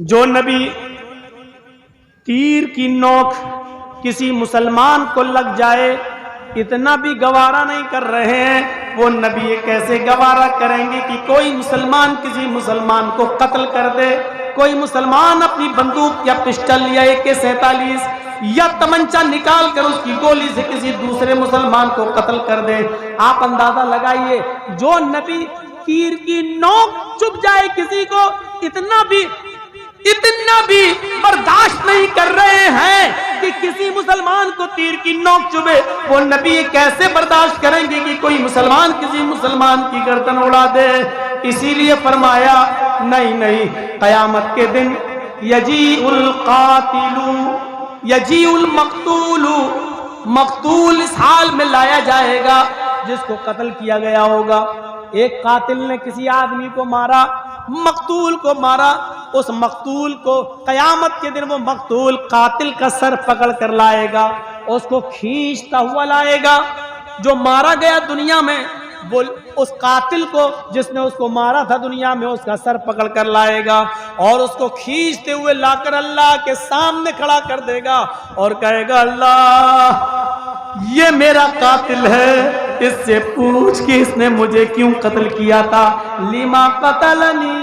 جو نبی تیر کی نوک کسی مسلمان کو لگ جائے اتنا بھی گوارا نہیں کر رہے ہیں، وہ نبی کیسے گوارا کریں گے کہ کوئی مسلمان کسی مسلمان کو قتل کر دے؟ کوئی مسلمان اپنی بندوق یا پسٹل یا AK-47 یا تمنچا نکال کر اس کی گولی سے کسی دوسرے مسلمان کو قتل کر دے۔ آپ اندازہ لگائیے، جو نبی تیر کی نوک چبھ جائے کسی کو اتنا بھی برداشت نہیں کر رہے ہیں کہ کسی مسلمان کو تیر کی نوک چبھے، وہ نبی کیسے برداشت کریں گے کہ کوئی مسلمان کسی مسلمان کی گردن اڑا دے؟ اسی لیے فرمایا نہیں، قیامت کے دن یجیء القاتل یجیء المقتول، مقتول اس حال میں لایا جائے گا جس کو قتل کیا گیا ہوگا۔ ایک قاتل نے کسی آدمی کو مارا، مقتول کو مارا، اس مقتول کو قیامت کے دن وہ مقتول قاتل کا سر پکڑ کر لائے گا، اس کو کھینچتا ہوا لائے گا۔ جو مارا گیا دنیا میں وہ اس قاتل کو جس نے اس کو مارا تھا دنیا میں، اس کا سر پکڑ کر لائے گا اور اس کو کھینچتے ہوئے لا کر اللہ کے سامنے کھڑا کر دے گا اور کہے گا اللہ یہ میرا قاتل ہے، اس سے پوچھ کہ اس نے مجھے کیوں قتل کیا تھا؟ لما قتلنی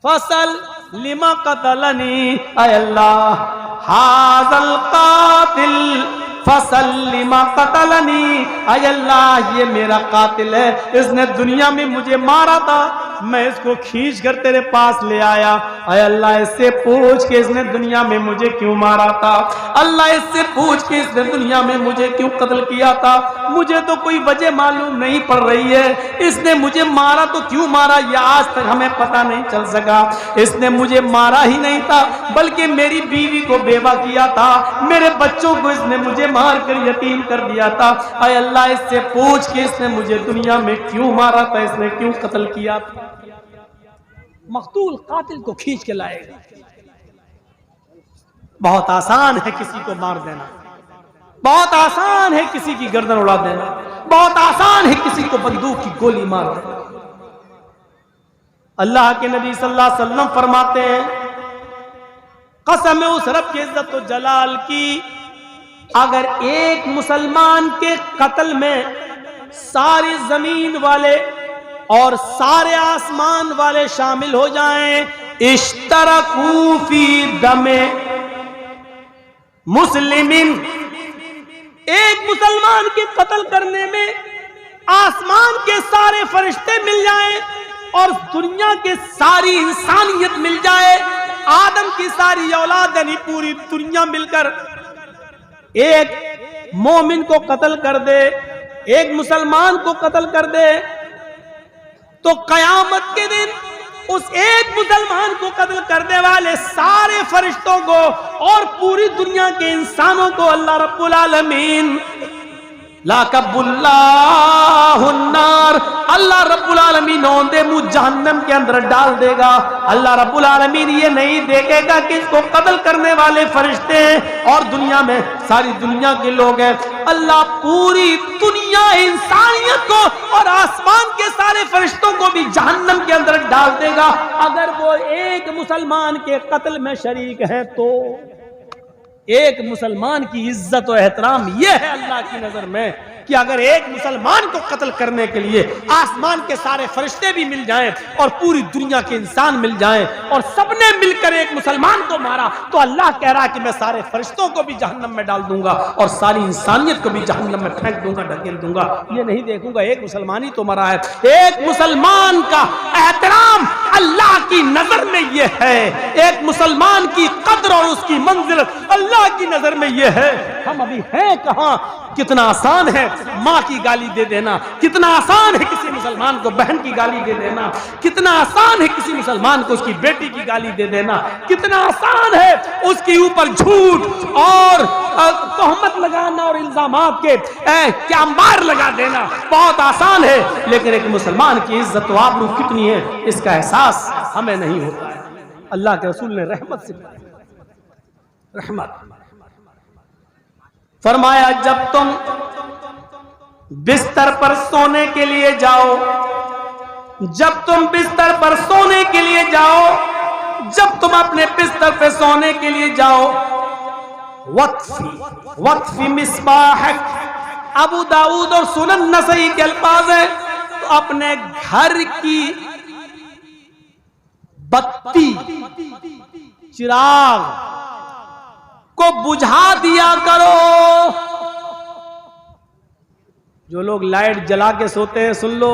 فصل لما قتلنی، اے اللہ ھذا القاتل فصل لما قتلنی، اے اللہ یہ میرا قاتل ہے، اس نے دنیا میں مجھے مارا تھا، میں اس کو کھینچ کر تیرے پاس لے آیا، اے اللہ اس سے پوچھ کہ اس نے دنیا میں مجھے کیوں مارا تھا، اللہ اس سے پوچھ کہ اس نے دنیا میں مجھے کیوں قتل کیا تھا، مجھے تو کوئی وجہ معلوم نہیں پڑ رہی ہے، اس نے مجھے مارا تو کیوں مارا یہ آج تک ہمیں پتہ نہیں چل سکا، اس نے مجھے مارا ہی نہیں تھا بلکہ میری بیوی کو بیوہ کیا تھا، میرے بچوں کو اس نے مجھے مار کر یتیم کر دیا تھا، اے اللہ اس سے پوچھ کہ اس نے مجھے دنیا میں کیوں مارا تھا، اس نے کیوں قتل کیا تھا۔ مقتول قاتل کو کھینچ کے لائے گا۔ بہت آسان ہے کسی کو مار دینا، بہت آسان ہے کسی کی گردن اڑا دینا، بہت آسان ہے کسی کو بندوق کی گولی مار دینا۔ اللہ کے نبی صلی اللہ علیہ وسلم فرماتے ہیں قسم اس رب کی عزت و جلال کی، اگر ایک مسلمان کے قتل میں ساری زمین والے اور سارے آسمان والے شامل ہو جائیں، اشترکوا فی دم مسلم، ایک مسلمان کے قتل کرنے میں آسمان کے سارے فرشتے مل جائیں اور دنیا کے ساری انسانیت مل جائے، آدم کی ساری اولاد یعنی پوری دنیا مل کر ایک مومن کو قتل کر دے، ایک مسلمان کو قتل کر دے، تو قیامت کے دن اس ایک مسلمان کو قتل کرنے والے سارے فرشتوں کو اور پوری دنیا کے انسانوں کو اللہ رب العالمین لاکب اللہ النار، اللہ رب العالمین اوندے منہ جہنم کے اندر ڈال دے گا۔ اللہ رب العالمین یہ نہیں دیکھے گا کہ اس کو قتل کرنے والے فرشتے ہیں اور دنیا میں ساری دنیا کے لوگ ہیں، اللہ پوری دنیا انسانیت کو اور آسمان کے سارے فرشتوں کو بھی جہنم کے اندر ڈال دے گا اگر وہ ایک مسلمان کے قتل میں شریک ہے تو۔ ایک مسلمان کی عزت و احترام یہ ہے اللہ کی نظر میں کہ اگر ایک مسلمان کو قتل کرنے کے لیے آسمان کے سارے فرشتے بھی مل جائیں اور پوری دنیا کے انسان مل جائیں اور سب نے مل کر ایک مسلمان کو مارا تو اللہ کہہ رہا ہے کہ میں سارے فرشتوں کو بھی جہنم میں ڈال دوں گا اور ساری انسانیت کو بھی جہنم میں پھینک دوں گا، ڈھکیل دوں گا، یہ نہیں دیکھوں گا ایک مسلمان ہی تو مرا ہے۔ ایک مسلمان کا احترام اللہ کی نظر میں یہ ہے، ایک مسلمان کی قدر اور اس کی منزلت اللہ کی نظر میں یہ ہے۔ ہم ابھی ہیں کہاں؟ کتنا آسان ہے ماں کی گالی دے دینا، کتنا آسان ہے کسی مسلمان کو بہن کی گالی دے دینا، کتنا آسان ہے کسی مسلمان کو اس کی بیٹی کی گالی دے دینا، کتنا آسان ہے اس کے اوپر جھوٹ اور تہمت لگانا اور الزامات کے کیا انبار لگا دینا، بہت آسان ہے، لیکن ایک مسلمان کی عزت و آبرو کتنی ہے اس کا احساس ہمیں نہیں ہوتا ہے۔ اللہ کے رسول نے رحمت سے رحمت فرمایا جب تم بستر پر سونے کے لیے جاؤ، جب تم بستر پر سونے کے لیے جاؤ تم اپنے بستر پہ سونے کے لیے جاؤ، وَطْفِ مِصْبَاحَكَ، ابو داؤد اور سنن نسائی کے الفاظ ہیں، تو اپنے گھر کی بتی، چراغ کو بجھا دیا کرو۔ جو لوگ لائٹ جلا کے سوتے ہیں، سن لو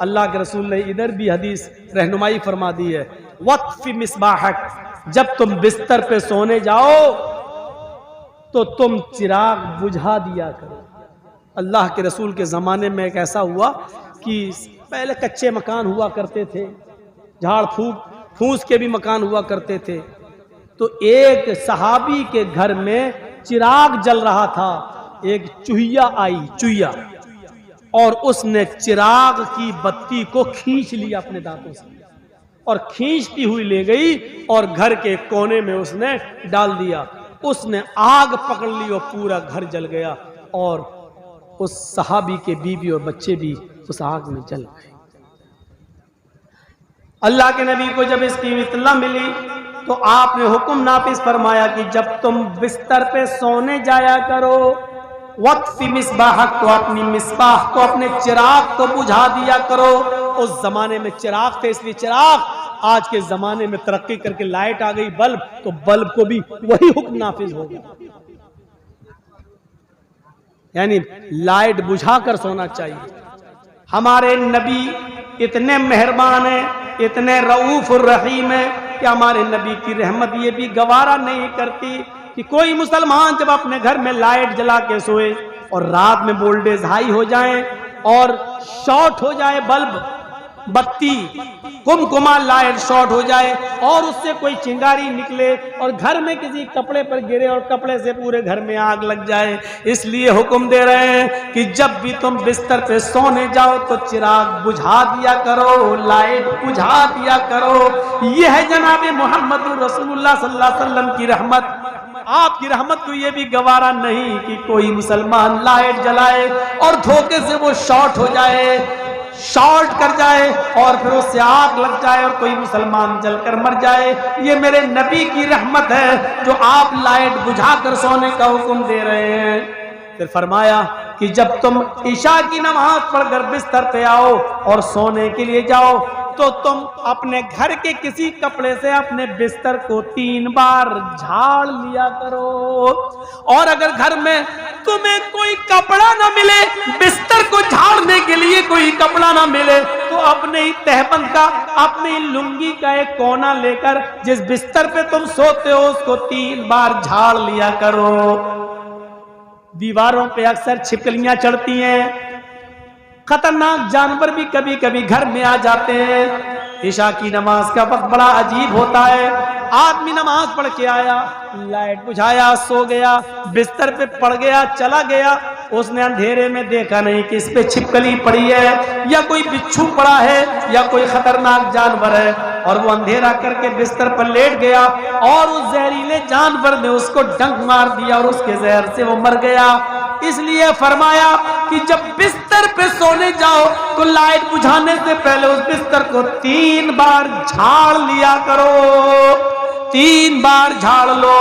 اللہ کے رسول نے ادھر بھی حدیث رہنمائی فرما دی ہے، وَطْفِ مِصْبَاحَكَ، جب تم بستر پہ سونے جاؤ تو تم چراغ بجھا دیا کرو۔ اللہ کے رسول کے زمانے میں ایک ایسا ہوا کہ پہلے کچے مکان ہوا کرتے تھے، جھاڑ پھوس کے بھی مکان ہوا کرتے تھے، تو ایک صحابی کے گھر میں چراغ جل رہا تھا، ایک چوہیا آئی، چوہیا، اور اس نے چراغ کی بتی کو کھینچ لیا اپنے دانتوں سے، اور کھینچتی ہوئی لے گئی اور گھر کے کونے میں اس نے ڈال دیا۔ اس نے آگ پکڑ لی اور پورا گھر جل گیا، اور اس صحابی کے بیوی اور بچے بھی اس آگ میں جل گئے۔ اللہ کے نبی کو جب اس کی اطلاع ملی تو آپ نے حکم نافذ فرمایا کہ جب تم بستر پہ سونے جایا کرو، وقت مصباحک کو، اپنی مصباح کو، اپنے چراغ کو بجھا دیا کرو۔ اس زمانے میں چراغ تھے، اس لیے چراغ، آج کے زمانے میں ترقی کر کے لائٹ آ گئی، بلب، تو بلب کو بھی وہی حکم نافذ ہوگا، یعنی لائٹ بجھا کر سونا چاہیے۔ ہمارے نبی اتنے مہربان ہیں، اتنے رؤوف الرحیم ہیں کہ ہمارے نبی کی رحمت یہ بھی گوارا نہیں کرتی کہ کوئی مسلمان جب اپنے گھر میں لائٹ جلا کے سوئے اور رات میں وولٹیج ہائی ہو جائے اور شارٹ ہو جائے بلب، بتی، کمکما لائٹ شارٹ ہو جائے اور اس سے کوئی چنگاری نکلے اور گھر میں کسی کپڑے پر گرے اور کپڑے سے پورے گھر میں آگ لگ جائے، اس لیے حکم دے رہے ہیں کہ جب بھی تم بستر پہ سونے جاؤ تو چراغ بجھا دیا کرو، لائٹ بجھا دیا کرو۔ یہ ہے جناب محمد رسول اللہ صلی اللہ علیہ وسلم کی رحمت۔ آپ کی رحمت کو یہ بھی گوارا نہیں کہ کوئی مسلمان لائٹ جلائے اور دھوکے سے وہ شارٹ ہو جائے، شارٹ کر جائے اور پھر اس سے آگ لگ جائے اور کوئی مسلمان جل کر مر جائے۔ یہ میرے نبی کی رحمت ہے جو آپ لائٹ بجھا کر سونے کا حکم دے رہے ہیں۔ پھر فرمایا کہ جب تم عشاء کی نماز پڑھ کر بستر پہ آؤ اور سونے کے لیے جاؤ تو تم اپنے گھر کے کسی کپڑے سے اپنے بستر کو 3 بار جھاڑ لیا کرو، اور اگر گھر میں تمہیں کوئی کپڑا نہ ملے، بستر کو جھاڑنے کے لیے کوئی کپڑا نہ ملے، تو اپنے ہی تہبند کا، اپنی لنگی کا ایک کونا لے کر جس بستر پہ تم سوتے ہو اس کو 3 بار جھاڑ لیا کرو۔ دیواروں پہ اکثر چھپکلیاں چڑھتی ہیں، خطرناک جانور بھی کبھی کبھی گھر میں آ جاتے ہیں۔ عشاء کی نماز کا وقت بڑا عجیب ہوتا ہے، آدمی نماز پڑھ کے آیا، لائٹ بجھایا، سو گیا، بستر پہ پڑ گیا، چلا گیا، اس نے اندھیرے میں دیکھا نہیں کہ اس پہ چھپکلی پڑی ہے یا کوئی بچھو پڑا ہے یا کوئی خطرناک جانور ہے، اور وہ اندھیرا کر کے بستر پر لیٹ گیا اور اس زہریلے جانور نے اس کو ڈنک مار دیا اور اس کے زہر سے وہ مر گیا۔ اس لیے فرمایا کہ جب بستر پہ سونے جاؤ تو لائٹ بجھانے سے پہلے اس بستر کو 3 بار جھاڑ لیا کرو، 3 بار جھاڑ لو،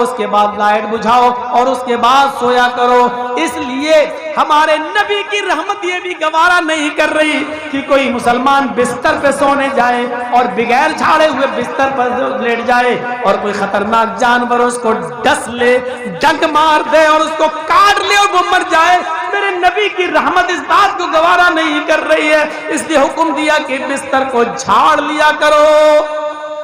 اس کے بعد لائٹ بجھاؤ اور اس کے بعد سویا کرو۔ اس لیے ہمارے نبی کی رحمت یہ بھی گوارا نہیں کر رہی کہ کوئی مسلمان بستر پہ سونے جائے اور بغیر جھاڑے ہوئے بستر پر لیٹ جائے اور کوئی خطرناک جانور اس کو ڈس لے، ڈنک مار دے اور اس کو کاٹ لے اور وہ مر جائے۔ میرے نبی کی رحمت اس بات کو گوارا نہیں کر رہی ہے، اس لیے حکم دیا کہ بستر کو جھاڑ لیا کرو۔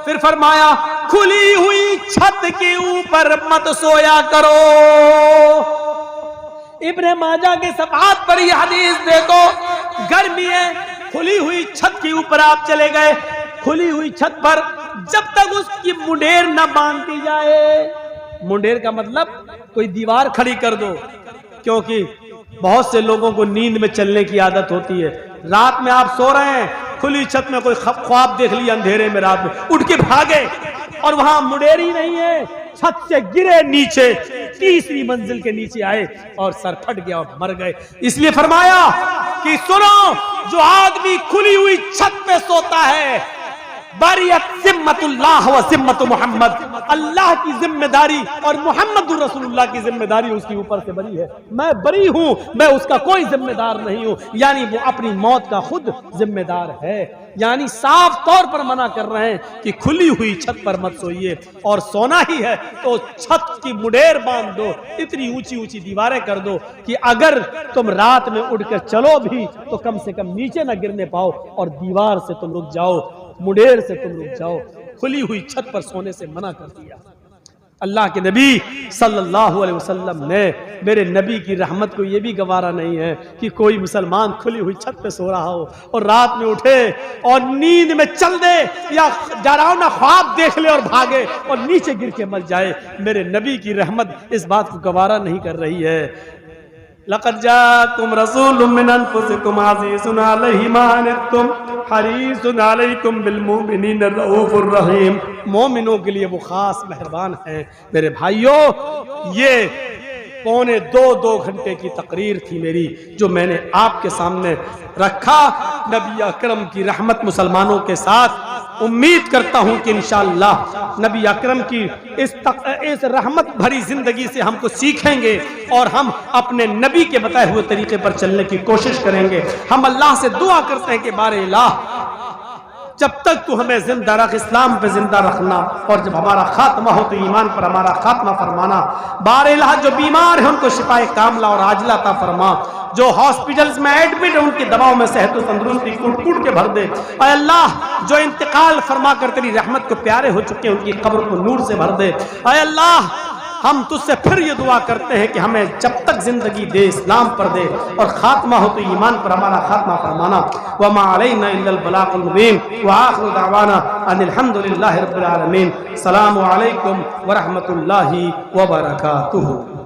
پھر فرمایا کھلی ہوئی چھت کے اوپر مت سویا کرو۔ ابن ماجہ کے صفحات پر یہ حدیث دیکھو، گرمی ہے، کھلی ہوئی چھت کے اوپر آپ چلے گئے، کھلی ہوئی چھت پر جب تک اس کی منڈیر نہ باندھی جائے، منڈیر کا مطلب کوئی دیوار کھڑی کر دو، کیونکہ بہت سے لوگوں کو نیند میں چلنے کی عادت ہوتی ہے، رات میں آپ سو رہے ہیں، کھلی چھت میں کوئی خواب دیکھ لیا اندھیرے میں، رات میں اٹھ کے بھاگے اور وہاں منڈیر ہی نہیں ہے، چھت سے گرے نیچے، 3ری منزل کے نیچے آئے اور سر پھٹ گیا اور مر گئے۔ اس لیے فرمایا کہ سنو، جو آدمی کھلی ہوئی چھت پہ سوتا ہے بریت ذمۃ اللہ و ذمۃ محمد، اللہ کی ذمہ داری اور محمد رسول اللہ کی ذمہ داری اس کے اوپر سے بری ہے، میں بری ہوں، میں اس کا کوئی ذمہ دار نہیں ہوں، یعنی وہ اپنی موت کا خود ذمہ دار ہے۔ یعنی صاف طور پر منع کر رہے ہیں کہ کھلی ہوئی چھت پر مت سوئیے، اور سونا ہی ہے تو چھت کی مڈیر باندھ دو، اتنی اونچی اونچی دیواریں کر دو کہ اگر تم رات میں اٹھ کر چلو بھی تو کم سے کم نیچے نہ گرنے پاؤ، اور دیوار سے تم رک جاؤ، مڈیر سے تم رک جاؤ۔ کھلی ہوئی چھت پر سونے سے منع کر دیا۔ اللہ کے نبی صلی اللہ علیہ وسلم نے، میرے نبی کی رحمت کو یہ بھی گوارا نہیں ہے کہ کوئی مسلمان کھلی ہوئی چھت پہ سو رہا ہو اور رات میں اٹھے اور نیند میں چل دے یا ڈراؤنا خواب دیکھ لے اور بھاگے اور نیچے گر کے مر جائے۔ میرے نبی کی رحمت اس بات کو گوارا نہیں کر رہی ہے۔ لقد جاءكم رسول من انفسكم عزيز عليه ما عنتم حريص عليكم بالمؤمنين الرؤوف الرحيم۔ مومنوں کے لیے وہ خاص مہربان ہیں۔ میرے بھائیوں، یہ پونے دو گھنٹے کی تقریر تھی میری جو میں نے آپ کے سامنے رکھا، نبی اکرم کی رحمت مسلمانوں کے ساتھ۔ امید کرتا ہوں کہ انشاءاللہ نبی اکرم کی اس رحمت بھری زندگی سے ہم کو سیکھیں گے اور ہم اپنے نبی کے بتائے ہوئے طریقے پر چلنے کی کوشش کریں گے۔ ہم اللہ سے دعا کرتے ہیں کہ بار الہ جب تک تو ہمیں زندہ رکھ، اسلام پہ زندہ رکھنا، اور جب ہمارا خاتمہ ہو تو ایمان پر ہمارا خاتمہ فرمانا۔ بار الہ جو بیمار ہیں ان کو شفائے کاملہ اور عاجلہ عطا فرما، جو ہاسپٹلز میں ایڈمٹ ہیں ان کی دواؤں میں صحت و تندرستی کوٹ کوٹ کے بھر دے۔ اے اللہ، جو انتقال فرما کر تیری رحمت کو پیارے ہو چکے ہیں ان کی قبر کو نور سے بھر دے۔ اے اللہ، ہم تجھ سے پھر یہ دعا کرتے ہیں کہ ہمیں جب تک زندگی دے اسلام پر دے، اور خاتمہ ہو تو ایمان پر ہمارا خاتمہ فرمانا۔ وما علینا الا البلاغ المبین، وآخر دعوانا ان الحمد للہ رب العالمین۔ السلام علیکم ورحمۃ اللہ وبرکاتہ۔